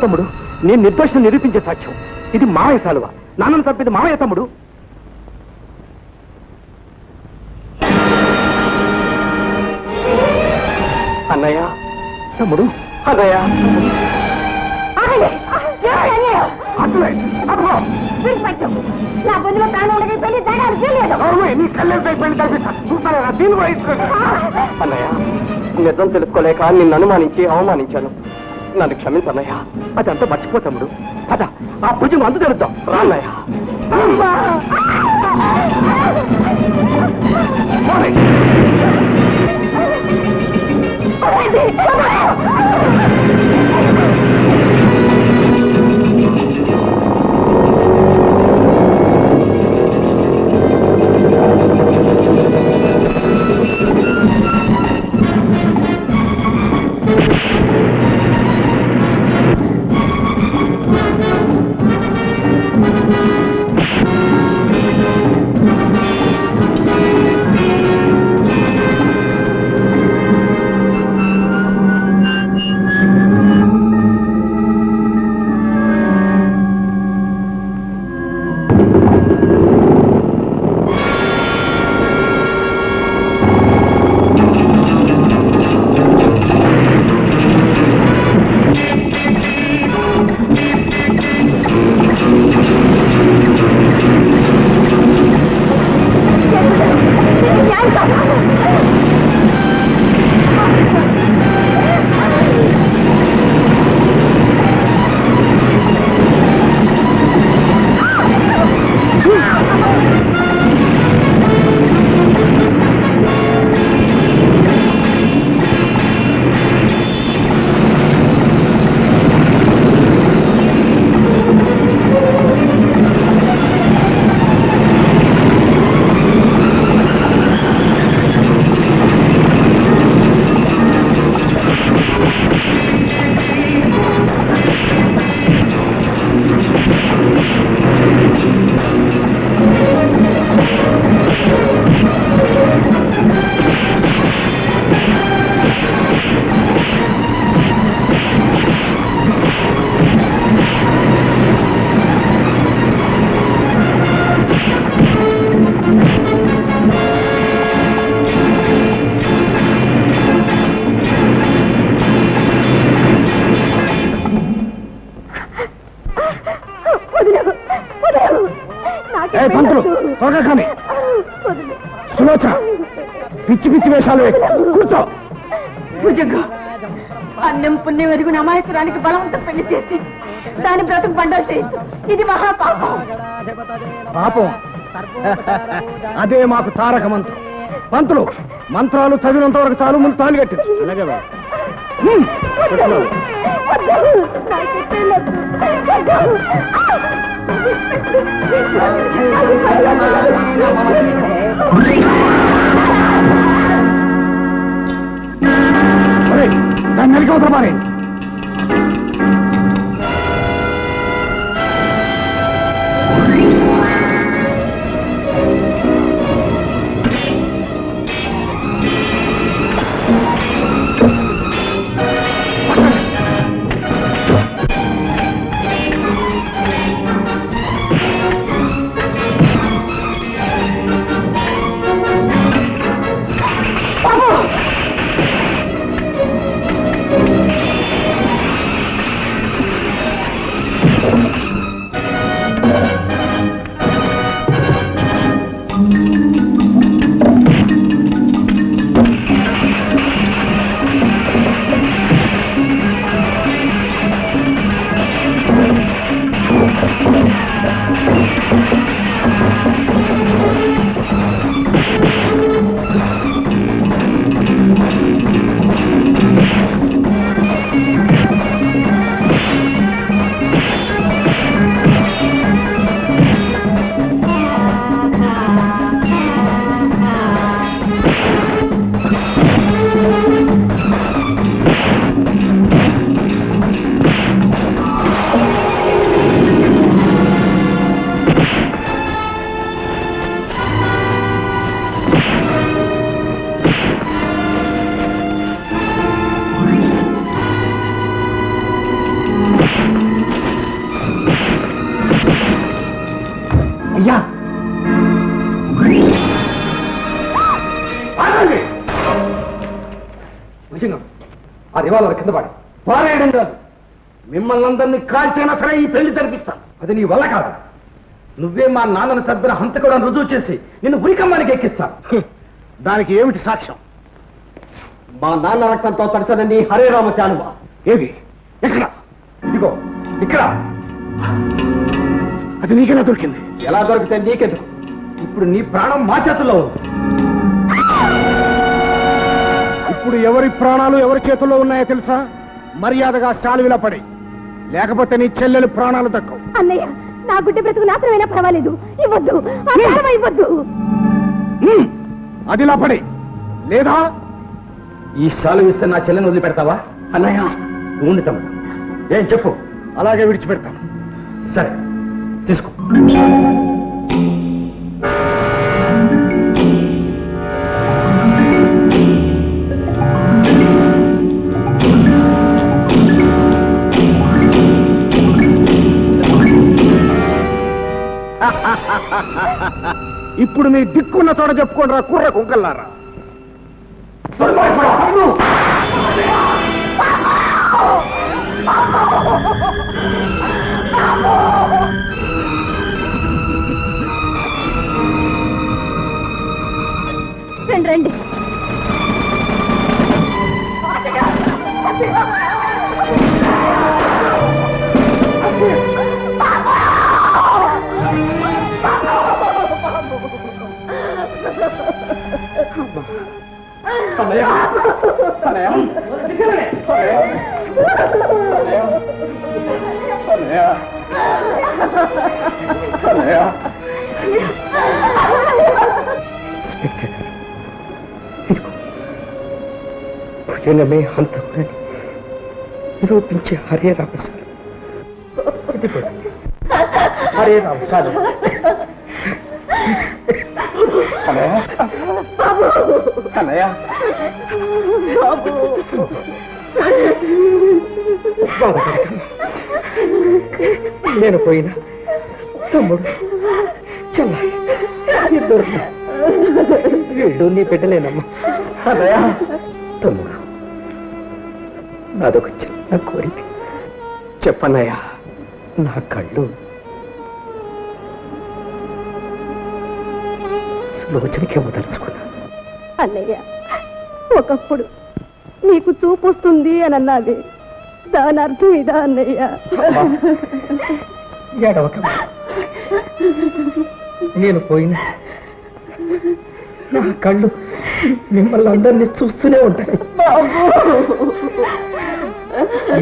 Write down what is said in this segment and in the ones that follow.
తమ్ముడు నేను నిర్దోషం నిరూపించే సాక్ష్యం. ఇది మావయ్య సాలువ. నాన్నను చంపింది మావయ్య తమ్ముడు. అన్నయ్య తమ్ముడు అన్నయ్య అన్నయ్య నిజం తెలుసుకోలేక నిన్ను అనుమానించి అవమానించాను. నన్ను క్షమించన్నయ్య. అదంతా మర్చిపోతాముడు. అదా ఆ భుజం అందు తెలుద్దాం రాన్నయ్య. సులోచన పిచ్చి పిచ్చి వేషాలు కూర్చో. భుజంగా అన్నం పుణ్యం ఎరుగున అమాయకురానికి బలవంతం పెళ్లి చేసి దాని బ్రతుకు బండాలు చేయొద్దు. ఇది మహాపాపం. పాపం అదే మాకు తారక మంత్రం. పంతులు మంత్రాలు చదివినంత వరకు చాలు. ముందు తాళి కట్టింది. అలాగే దాన్ని నలికి అవతల మారే. అయ్యా ఆ రివాల్వర్ కింద పడి పారేయడం కాదు, మిమ్మల్ని అందరినీ కాల్చైనా సరే ఈ పెళ్లి జరిపిస్తాను. అది నీ వల్ల కాదు. నువ్వే మా నాన్నను చంపిన హంతకుడు రుజువు చేసి నిన్ను ఉరికమ్మానికి ఎక్కిస్తాను. దానికి ఏమిటి సాక్ష్యం? మా నాన్న రక్తంతో తడిచదండి హరే రామ శానువ. ఏది? ఎక్కడ? ఇదిగో ఇక్కడ. అది నీకెలా దొరికింది? ఎలా దొరికితే నీకెందుకు? ఇప్పుడు నీ ప్రాణం మా చేతుల్లో ఉంది. ఇప్పుడు ఎవరి ప్రాణాలు ఎవరి చేతుల్లో ఉన్నాయో తెలుసా? మర్యాదగా శాలువిలా పడి, లేకపోతే నీ చెల్లెలు ప్రాణాలు దక్కవు. అన్నయ్య, నా గుడ్డ బ్రతుకు నాశనమైనా పర్వాలేదు, ఇవ్వద్దు, ఇవ్వద్దు. అదిలా పడి, లేదా ఈ శాలువ ఇస్తే నా చెల్లెని వదిలిపెడతావా? అన్నయ్య ఉండి తమ్ముడు, ఏం చెప్పు. అలాగే విడిచిపెడతాను. సరే తీసుకో. ఇప్పుడు మీ దిక్కున్న చోట చెప్పుకోండి రా కుర్ర కుంకల్లారా. రండి రండి. భుజనమే హంతకుడని నిరూపించే హరే రామసాలు. హరే రామసాలు. నేను పోయినా తమ్ముడు చల్ల ఇద్దరు వీళ్ళు నీ బిడ్డలేనమ్మా. తమ్ముడు, నాదొక చిన్న కోరిక. చెప్పన్నయ్యా. నా కళ్ళు లోచనకే వదలుచుకున్నా. అన్నయ్య, ఒకప్పుడు నీకు చూపు వస్తుంది అని అన్నది, దాని అర్థం ఇదా అన్నయ్య? ఏడవకమ్మా. నేను పోయినా నా కళ్ళు మిమ్మల్ని అందరినీ చూస్తూనే ఉంటాయి.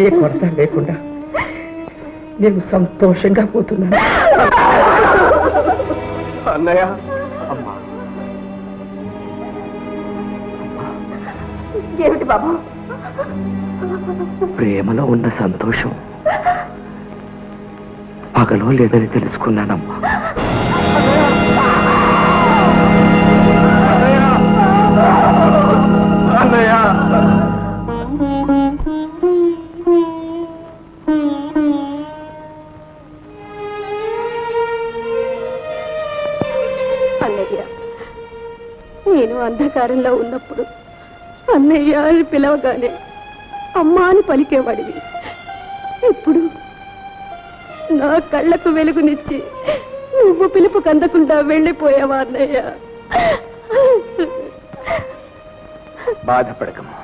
ఏ కొరత లేకుండా నేను సంతోషంగా పోతున్నాను. అన్నయ్య, అమ్మా. ఏమిటి బాబు? ప్రేమలో ఉన్న సంతోషం పగలో లేదని తెలుసుకున్నానమ్మా. అన్నయ్య, నేను అంధకారంలో ఉన్నప్పుడు అన్నయ్య అని పిలవగానే అమ్మా అని పలికేవాడివి. ఇప్పుడు నా కళ్ళకు వెలుగునిచ్చి నువ్వు పిలుపు కందకుండా వెళ్ళిపోయావా అన్నయ్య? బాధపడకమ్మా.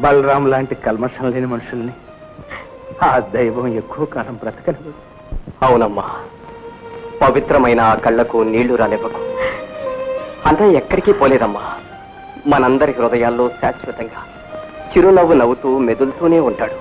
బలరాం లాంటి కల్మషం లేని మనుషుల్ని ఆ దైవం ఎక్కువ కాలం బ్రతకలేదు. అవునమ్మా, పవిత్రమైన ఆ కళ్ళకు నీళ్లు రాలేవకు. అంతా ఎక్కడికి పోలేదమ్మా. మనందరి హృదయాల్లో శాశ్వతంగా చిరునవ్వు నవ్వుతూ మెదులుతూనే ఉంటాడు.